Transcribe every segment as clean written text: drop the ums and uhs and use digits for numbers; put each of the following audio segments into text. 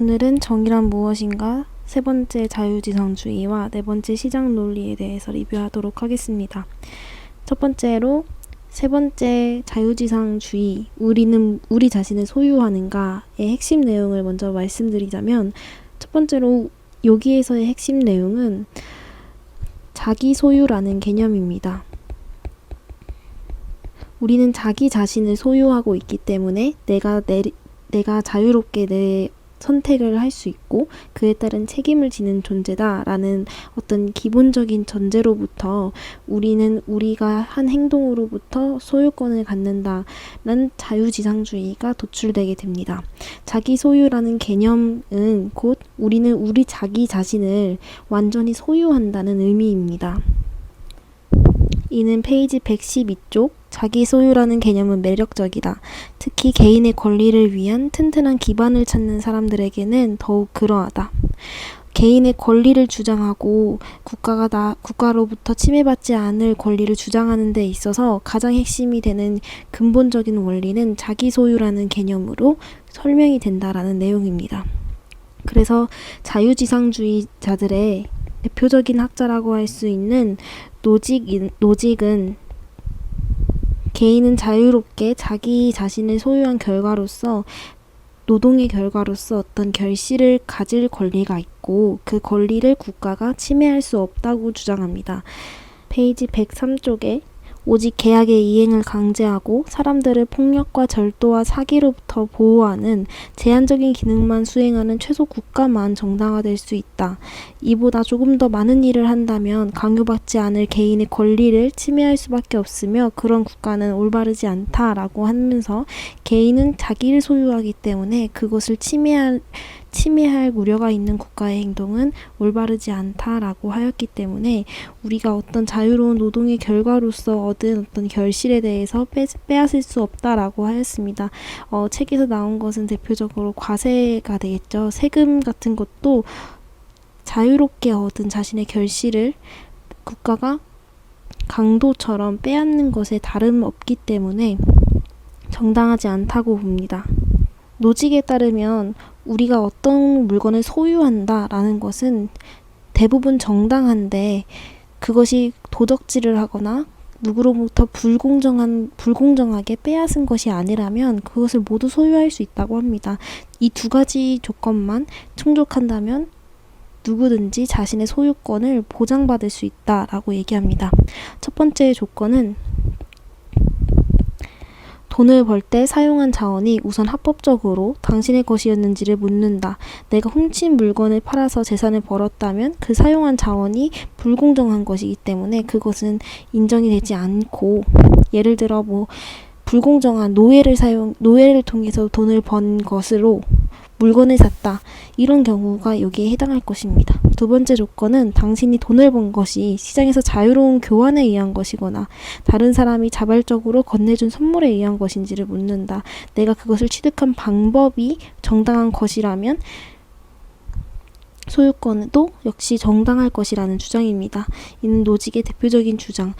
오늘은 정의란 무엇인가, 세 번째 자유지상주의와 네 번째 시장 논리에 대해서 리뷰하도록 하겠습니다. 첫 번째로 세 번째 자유지상주의, 우리는 우리 자신을 소유하는가의 핵심 내용을 먼저 말씀드리자면, 첫 번째로 여기에서의 핵심 내용은 자기 소유라는 개념입니다. 우리는 자기 자신을 소유하고 있기 때문에 내가 자유롭게 내 선택을 할 수 있고 그에 따른 책임을 지는 존재다라는 어떤 기본적인 전제로부터 우리는 우리가 한 행동으로부터 소유권을 갖는다는 자유지상주의가 도출되게 됩니다. 자기 소유라는 개념은 곧 우리는 우리 자기 자신을 완전히 소유한다는 의미입니다. 이는 페이지 112쪽 자기 소유라는 개념은 매력적이다. 특히 개인의 권리를 위한 튼튼한 기반을 찾는 사람들에게는 더욱 그러하다. 개인의 권리를 주장하고 국가로부터 침해받지 않을 권리를 주장하는 데 있어서 가장 핵심이 되는 근본적인 원리는 자기 소유라는 개념으로 설명이 된다라는 내용입니다. 그래서 자유지상주의자들의 대표적인 학자라고 할 수 있는 노직은 개인은 자유롭게 자기 자신을 소유한 결과로서 노동의 결과로서 어떤 결실을 가질 권리가 있고 그 권리를 국가가 침해할 수 없다고 주장합니다. 페이지 103쪽에 오직 계약의 이행을 강제하고 사람들을 폭력과 절도와 사기로부터 보호하는 제한적인 기능만 수행하는 최소 국가만 정당화될 수 있다. 이보다 조금 더 많은 일을 한다면 강요받지 않을 개인의 권리를 침해할 수밖에 없으며 그런 국가는 올바르지 않다라고 하면서 개인은 자기를 소유하기 때문에 그것을 침해할 우려가 있는 국가의 행동은 올바르지 않다라고 하였기 때문에 우리가 어떤 자유로운 노동의 결과로서 얻은 어떤 결실에 대해서 빼앗을 수 없다라고 하였습니다. 책에서 나온 것은 대표적으로 과세가 되겠죠. 세금 같은 것도 자유롭게 얻은 자신의 결실을 국가가 강도처럼 빼앗는 것에 다름없기 때문에 정당하지 않다고 봅니다. 노직에 따르면 우리가 어떤 물건을 소유한다라는 것은 대부분 정당한데 그것이 도적질을 하거나 누구로부터 불공정하게 빼앗은 것이 아니라면 그것을 모두 소유할 수 있다고 합니다. 이 두 가지 조건만 충족한다면 누구든지 자신의 소유권을 보장받을 수 있다라고 얘기합니다. 첫 번째 조건은 돈을 벌 때 사용한 자원이 우선 합법적으로 당신의 것이었는지를 묻는다. 내가 훔친 물건을 팔아서 재산을 벌었다면 그 사용한 자원이 불공정한 것이기 때문에 그것은 인정이 되지 않고, 예를 들어 불공정한 노예를 통해서 돈을 번 것으로 물건을 샀다. 이런 경우가 여기에 해당할 것입니다. 두 번째 조건은 당신이 돈을 번 것이 시장에서 자유로운 교환에 의한 것이거나 다른 사람이 자발적으로 건네준 선물에 의한 것인지를 묻는다. 내가 그것을 취득한 방법이 정당한 것이라면 소유권도 역시 정당할 것이라는 주장입니다. 이는 노직의 대표적인 주장,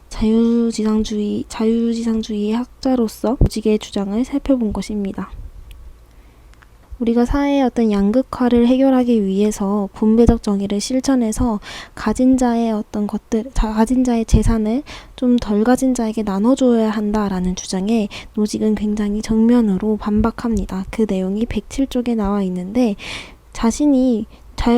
자유지상주의의 학자로서 노직의 주장을 살펴본 것입니다. 우리가 사회의 어떤 양극화를 해결하기 위해서 분배적 정의를 실천해서 가진 자의 재산을 좀 덜 가진 자에게 나눠줘야 한다라는 주장에 노직은 굉장히 정면으로 반박합니다. 그 내용이 107쪽에 나와 있는데 자신이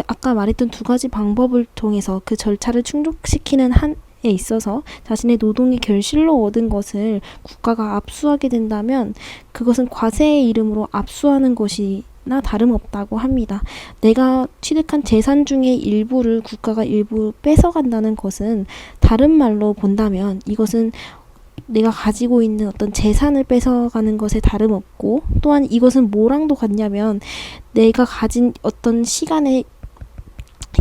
아까 말했던 두 가지 방법을 통해서 그 절차를 충족시키는 한에 있어서 자신의 노동의 결실로 얻은 것을 국가가 압수하게 된다면 그것은 과세의 이름으로 압수하는 것이나 다름없다고 합니다. 내가 취득한 재산 중의 일부를 국가가 일부 뺏어간다는 것은 다른 말로 본다면 이것은 내가 가지고 있는 어떤 재산을 뺏어가는 것에 다름없고, 또한 이것은 뭐랑도 같냐면 내가 가진 어떤 시간의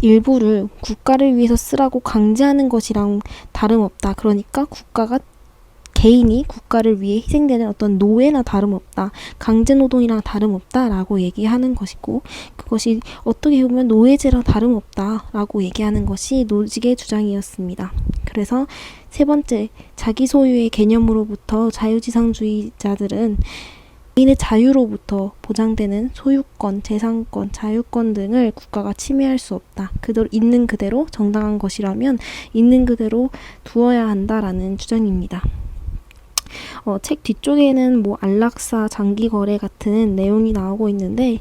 일부를 국가를 위해서 쓰라고 강제하는 것이랑 다름없다. 그러니까 개인이 국가를 위해 희생되는 어떤 노예나 다름없다. 강제노동이랑 다름없다라고 얘기하는 것이고, 그것이 어떻게 보면 노예제랑 다름없다라고 얘기하는 것이 노직의 주장이었습니다. 그래서 세 번째, 자기 소유의 개념으로부터 자유지상주의자들은 개인의 자유로부터 보장되는 소유권, 재산권, 자유권 등을 국가가 침해할 수 없다. 그대로 있는 그대로 정당한 것이라면 있는 그대로 두어야 한다라는 주장입니다. 책 뒤쪽에는 안락사, 장기거래 같은 내용이 나오고 있는데,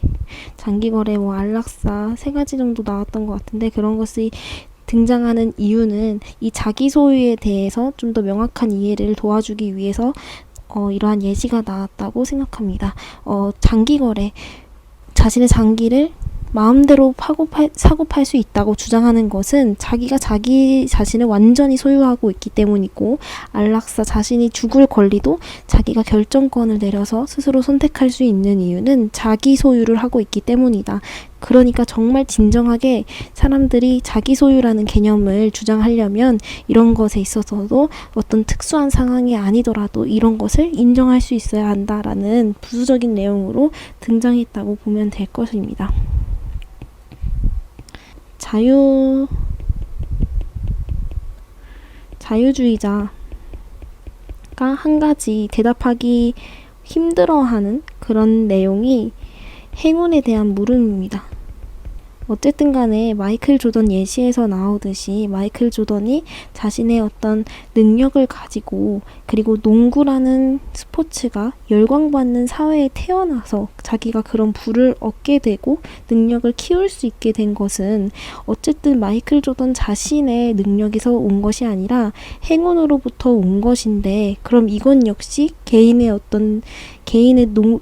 장기거래, 안락사 3가지 정도 나왔던 것 같은데, 그런 것이 등장하는 이유는 이 자기 소유에 대해서 좀 더 명확한 이해를 도와주기 위해서 이러한 예시가 나왔다고 생각합니다. 장기거래, 자신의 장기를 마음대로 사고 팔 수 있다고 주장하는 것은 자기가 자기 자신을 완전히 소유하고 있기 때문이고, 안락사, 자신이 죽을 권리도 자기가 결정권을 내려서 스스로 선택할 수 있는 이유는 자기 소유를 하고 있기 때문이다. 그러니까 정말 진정하게 사람들이 자기 소유라는 개념을 주장하려면 이런 것에 있어서도 어떤 특수한 상황이 아니더라도 이런 것을 인정할 수 있어야 한다라는 부수적인 내용으로 등장했다고 보면 될 것입니다. 자유주의자가 한 가지 대답하기 힘들어하는 그런 내용이 행운에 대한 물음입니다. 어쨌든 간에 마이클 조던 예시에서 나오듯이 마이클 조던이 자신의 어떤 능력을 가지고, 그리고 농구라는 스포츠가 열광받는 사회에 태어나서 자기가 그런 부를 얻게 되고 능력을 키울 수 있게 된 것은 어쨌든 마이클 조던 자신의 능력에서 온 것이 아니라 행운으로부터 온 것인데, 그럼 이건 역시 개인의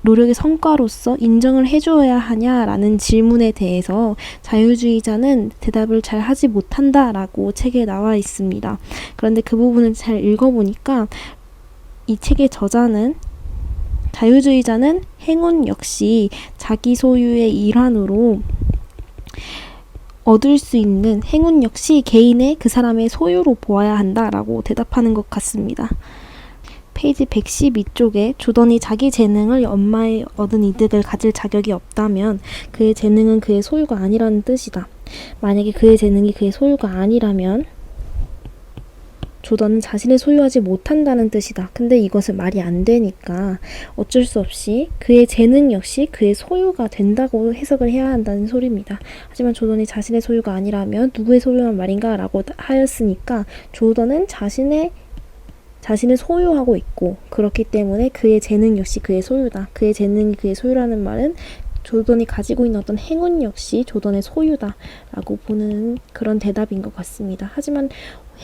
노력의 성과로서 인정을 해줘야 하냐라는 질문에 대해서 자유주의자는 대답을 잘 하지 못한다라고 책에 나와 있습니다. 그런데 그 부분을 잘 읽어보니까 이 책의 저자는 자유주의자는 행운 역시 자기 소유의 일환으로 얻을 수 있는 행운 역시 개인의 그 사람의 소유로 보아야 한다라고 대답하는 것 같습니다. 페이지 112쪽에 조던이 자기 재능을 엄마의 얻은 이득을 가질 자격이 없다면 그의 재능은 그의 소유가 아니라는 뜻이다. 만약에 그의 재능이 그의 소유가 아니라면 조던은 자신을 소유하지 못한다는 뜻이다. 근데 이것은 말이 안 되니까 어쩔 수 없이 그의 재능 역시 그의 소유가 된다고 해석을 해야 한다는 소리입니다. 하지만 조던이 자신의 소유가 아니라면 누구의 소유란 말인가? 라고 하였으니까 조던은 자신을 소유하고 있고, 그렇기 때문에 그의 재능 역시 그의 소유다. 그의 재능이 그의 소유라는 말은 조던이 가지고 있는 어떤 행운 역시 조던의 소유다 라고 보는 그런 대답인 것 같습니다. 하지만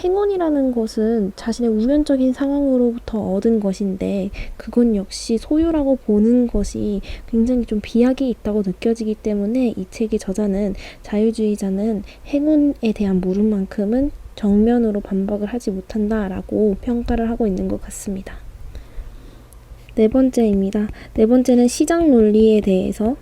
행운이라는 것은 자신의 우연적인 상황으로부터 얻은 것인데 그건 역시 소유라고 보는 것이 굉장히 좀 비약이 있다고 느껴지기 때문에 이 책의 저자는 자유주의자는 행운에 대한 물음만큼은 정면으로 반박을 하지 못한다라고 평가를 하고 있는 것 같습니다. 4번째입니다. 4번째는 시장 논리에 대해서,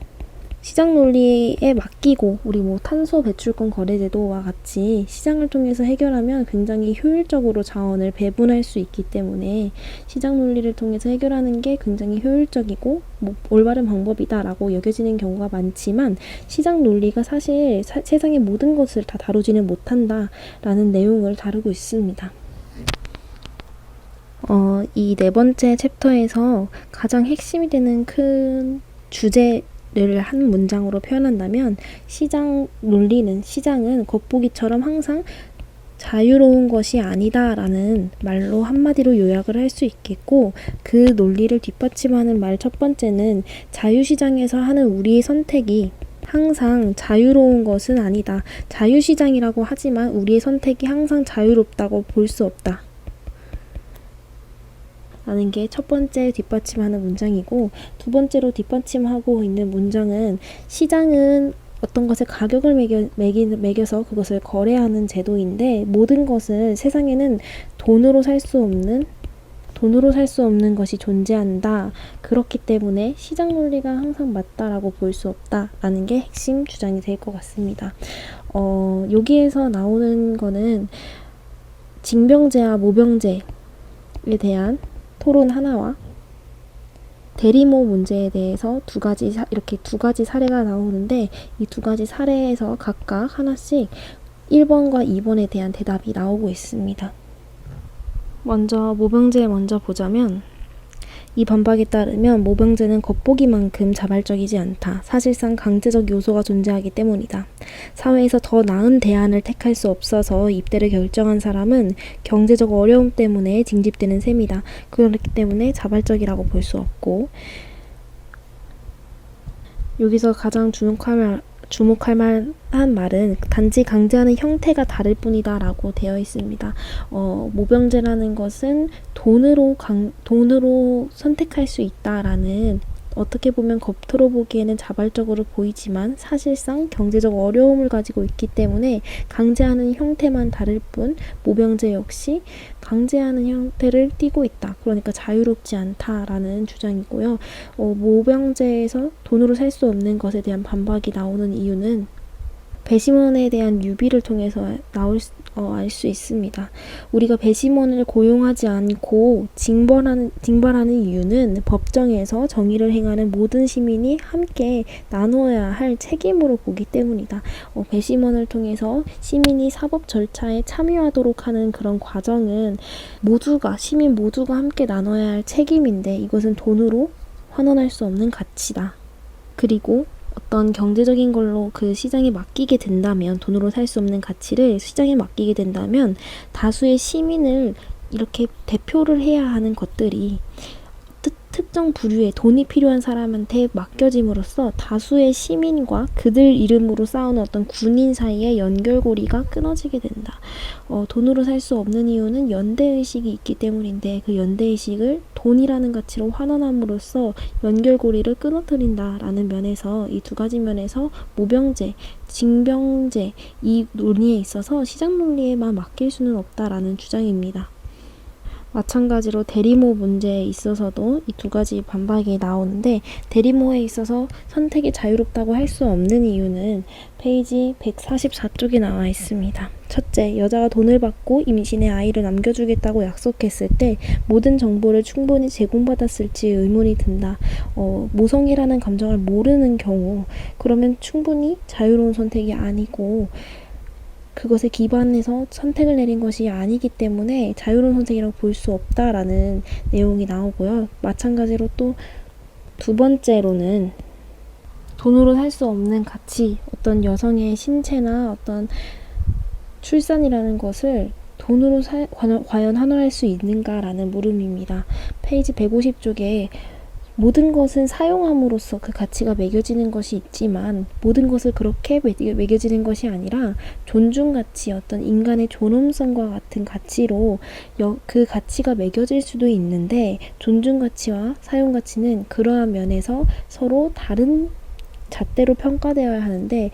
시장 논리에 맡기고 우리 탄소 배출권 거래제도와 같이 시장을 통해서 해결하면 굉장히 효율적으로 자원을 배분할 수 있기 때문에 시장 논리를 통해서 해결하는 게 굉장히 효율적이고 올바른 방법이다라고 여겨지는 경우가 많지만, 시장 논리가 사실 세상의 모든 것을 다 다루지는 못한다라는 내용을 다루고 있습니다. 이 4번째 챕터에서 가장 핵심이 되는 큰 주제를 한 문장으로 표현한다면, 시장은 겉보기처럼 항상 자유로운 것이 아니다라는 말로 한마디로 요약을 할 수 있겠고, 그 논리를 뒷받침하는 말 첫 번째는 자유시장에서 하는 우리의 선택이 항상 자유로운 것은 아니다. 자유시장이라고 하지만 우리의 선택이 항상 자유롭다고 볼 수 없다. 라는 게 첫 번째 뒷받침하는 문장이고, 두 번째로 뒷받침하고 있는 문장은 시장은 어떤 것에 가격을 매겨서 그것을 거래하는 제도인데, 모든 것은 세상에는 돈으로 살 수 없는 것이 존재한다. 그렇기 때문에 시장 논리가 항상 맞다라고 볼 수 없다라는 게 핵심 주장이 될 것 같습니다. 여기에서 나오는 거는 징병제와 모병제에 대한 토론 하나와 대리모 문제에 대해서 이렇게 두 가지 사례가 나오는데, 이 두 가지 사례에서 각각 하나씩 1번과 2번에 대한 대답이 나오고 있습니다. 먼저 모병제 먼저 보자면, 이 반박에 따르면 모병제는 겉보기만큼 자발적이지 않다. 사실상 강제적 요소가 존재하기 때문이다. 사회에서 더 나은 대안을 택할 수 없어서 입대를 결정한 사람은 경제적 어려움 때문에 징집되는 셈이다. 그렇기 때문에 자발적이라고 볼 수 없고, 여기서 가장 주목할 만한 말은 단지 강제하는 형태가 다를 뿐이다 라고 되어 있습니다. 모병제라는 것은 돈으로 선택할 수 있다라는, 어떻게 보면 겉으로 보기에는 자발적으로 보이지만 사실상 경제적 어려움을 가지고 있기 때문에 강제하는 형태만 다를 뿐, 모병제 역시 강제하는 형태를 띠고 있다. 그러니까 자유롭지 않다라는 주장이고요. 모병제에서 돈으로 살 수 없는 것에 대한 반박이 나오는 이유는 배심원에 대한 유비를 통해서 알 수 있습니다. 우리가 배심원을 고용하지 않고 징벌하는 이유는 법정에서 정의를 행하는 모든 시민이 함께 나눠야 할 책임으로 보기 때문이다. 배심원을 통해서 시민이 사법 절차에 참여하도록 하는 그런 과정은 시민 모두가 함께 나눠야 할 책임인데, 이것은 돈으로 환원할 수 없는 가치다. 그리고 어떤 경제적인 걸로 그 시장에 맡기게 된다면, 돈으로 살 수 없는 가치를 시장에 맡기게 된다면 다수의 시민을 이렇게 대표를 해야 하는 것들이 특정 부류의 돈이 필요한 사람한테 맡겨짐으로써 다수의 시민과 그들 이름으로 싸우는 어떤 군인 사이의 연결고리가 끊어지게 된다. 돈으로 살 수 없는 이유는 연대의식이 있기 때문인데, 그 연대의식을 돈이라는 가치로 환원함으로써 연결고리를 끊어뜨린다라는 면에서, 이 두 가지 면에서 모병제, 징병제 이 논리에 있어서 시장 논리에만 맡길 수는 없다라는 주장입니다. 마찬가지로 대리모 문제에 있어서도 이 두 가지 반박이 나오는데, 대리모에 있어서 선택이 자유롭다고 할 수 없는 이유는 페이지 144쪽에 나와 있습니다. 첫째, 여자가 돈을 받고 임신해 아이를 남겨주겠다고 약속했을 때 모든 정보를 충분히 제공받았을지 의문이 든다. 모성애라는 감정을 모르는 경우, 그러면 충분히 자유로운 선택이 아니고 그것에 기반해서 선택을 내린 것이 아니기 때문에 자유로운 선택이라고 볼 수 없다라는 내용이 나오고요. 마찬가지로 또 두 번째로는 돈으로 살 수 없는 가치, 어떤 여성의 신체나 어떤 출산이라는 것을 돈으로 과연 환원할 수 있는가라는 물음입니다. 페이지 150쪽에 모든 것은 사용함으로써 그 가치가 매겨지는 것이 있지만, 모든 것을 그렇게 매겨지는 것이 아니라 존중가치, 어떤 인간의 존엄성과 같은 가치로 그 가치가 매겨질 수도 있는데, 존중가치와 사용가치는 그러한 면에서 서로 다른 잣대로 평가되어야 하는데,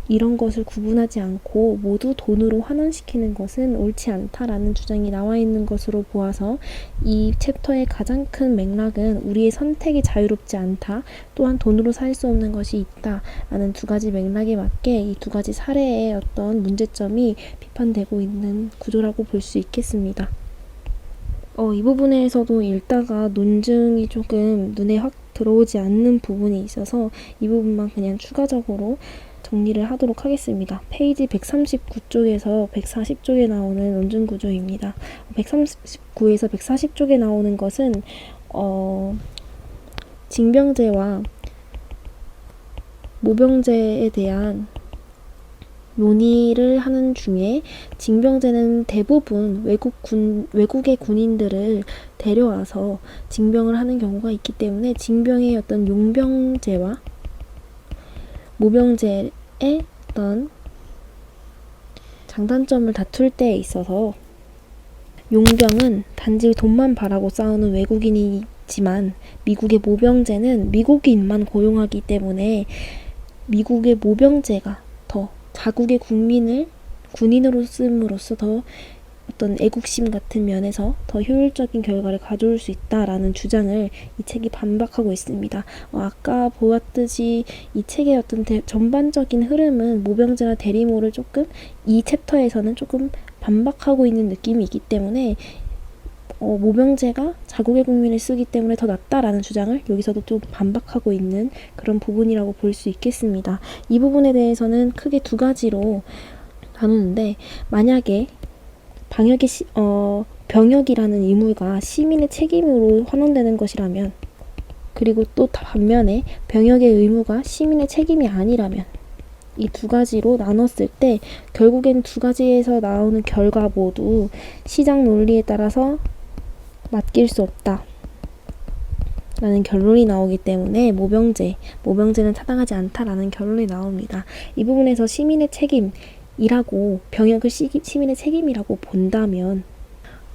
이런 것을 구분하지 않고 모두 돈으로 환원시키는 것은 옳지 않다라는 주장이 나와 있는 것으로 보아서, 이 챕터의 가장 큰 맥락은 우리의 선택이 자유롭지 않다, 또한 돈으로 살 수 없는 것이 있다 라는 두 가지 맥락에 맞게 이 두 가지 사례의 어떤 문제점이 비판되고 있는 구조라고 볼 수 있겠습니다. 이 부분에서도 읽다가 논증이 조금 눈에 확 들어오지 않는 부분이 있어서 이 부분만 그냥 추가적으로 정리를 하도록 하겠습니다. 페이지 139쪽에서 140쪽에 나오는 논증 구조입니다. 139에서 140쪽에 나오는 것은 징병제와 모병제에 대한 논의를 하는 중에, 징병제는 대부분 외국의 군인들을 데려와서 징병을 하는 경우가 있기 때문에 징병의 어떤 용병제와 모병제의 어떤 장단점을 다툴 때에 있어서, 용병은 단지 돈만 바라고 싸우는 외국인이지만 미국의 모병제는 미국인만 고용하기 때문에 미국의 모병제가 더 자국의 국민을 군인으로 씀으로써 더 어떤 애국심 같은 면에서 더 효율적인 결과를 가져올 수 있다라는 주장을 이 책이 반박하고 있습니다. 아까 보았듯이 이 책의 어떤 전반적인 흐름은 모병제나 대리모를 조금 이 챕터에서는 조금 반박하고 있는 느낌이 있기 때문에 모병제가 자국의 국민을 쓰기 때문에 더 낫다라는 주장을 여기서도 좀 반박하고 있는 그런 부분이라고 볼 수 있겠습니다. 이 부분에 대해서는 크게 두 가지로 나누는데, 만약에 병역이라는 의무가 시민의 책임으로 환원되는 것이라면, 그리고 또 반면에 병역의 의무가 시민의 책임이 아니라면, 이 두 가지로 나눴을 때 결국엔 두 가지에서 나오는 결과 모두 시장 논리에 따라서 맡길 수 없다 라는 결론이 나오기 때문에 모병제는 타당하지 않다라는 결론이 나옵니다. 이 부분에서 시민의 책임이라고, 병역을 시민의 책임이라고 본다면,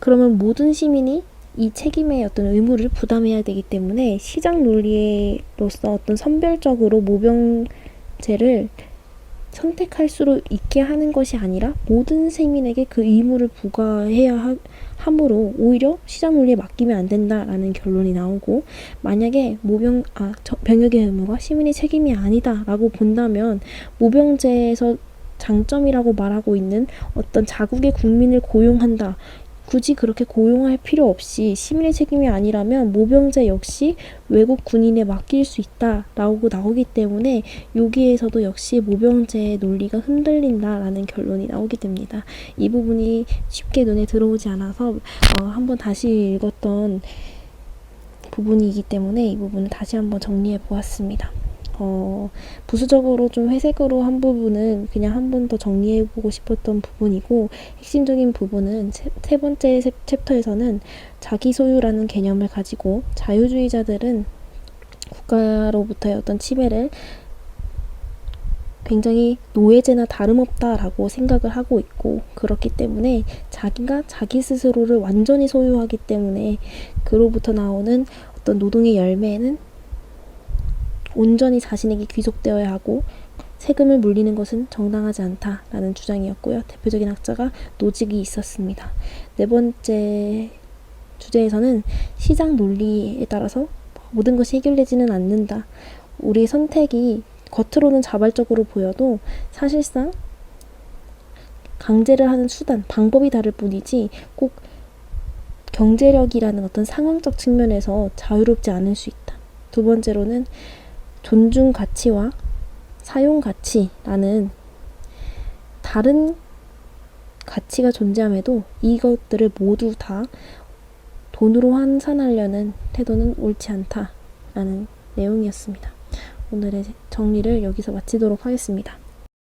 그러면 모든 시민이 이 책임의 어떤 의무를 부담해야 되기 때문에 시장 논리로서 어떤 선별적으로 모병제를 선택할 수 있게 하는 것이 아니라 모든 시민에게 그 의무를 부과해야 함으로 오히려 시장 논리에 맡기면 안 된다라는 결론이 나오고, 만약에 병역의 의무가 시민의 책임이 아니다라고 본다면 모병제에서 장점이라고 말하고 있는 어떤 자국의 국민을 고용한다, 굳이 그렇게 고용할 필요 없이 시민의 책임이 아니라면 모병제 역시 외국 군인에 맡길 수 있다라고 나오기 때문에 여기에서도 역시 모병제의 논리가 흔들린다라는 결론이 나오게 됩니다. 이 부분이 쉽게 눈에 들어오지 않아서 한번 다시 읽었던 부분이기 때문에 이 부분을 다시 한번 정리해 보았습니다. 부수적으로 좀 회색으로 한 부분은 그냥 한 번 더 정리해보고 싶었던 부분이고, 핵심적인 부분은 세 번째 챕터에서는 자기 소유라는 개념을 가지고 자유주의자들은 국가로부터의 어떤 침해를 굉장히 노예제나 다름없다라고 생각을 하고 있고, 그렇기 때문에 자기가 자기 스스로를 완전히 소유하기 때문에 그로부터 나오는 어떤 노동의 열매는 온전히 자신에게 귀속되어야 하고 세금을 물리는 것은 정당하지 않다라는 주장이었고요. 대표적인 학자가 노직이 있었습니다. 네 번째 주제에서는 시장 논리에 따라서 모든 것이 해결되지는 않는다. 우리의 선택이 겉으로는 자발적으로 보여도 사실상 강제를 하는 수단, 방법이 다를 뿐이지 꼭 경제력이라는 어떤 상황적 측면에서 자유롭지 않을 수 있다. 두 번째로는 존중 가치와 사용 가치라는 다른 가치가 존재함에도 이것들을 모두 다 돈으로 환산하려는 태도는 옳지 않다라는 내용이었습니다. 오늘의 정리를 여기서 마치도록 하겠습니다.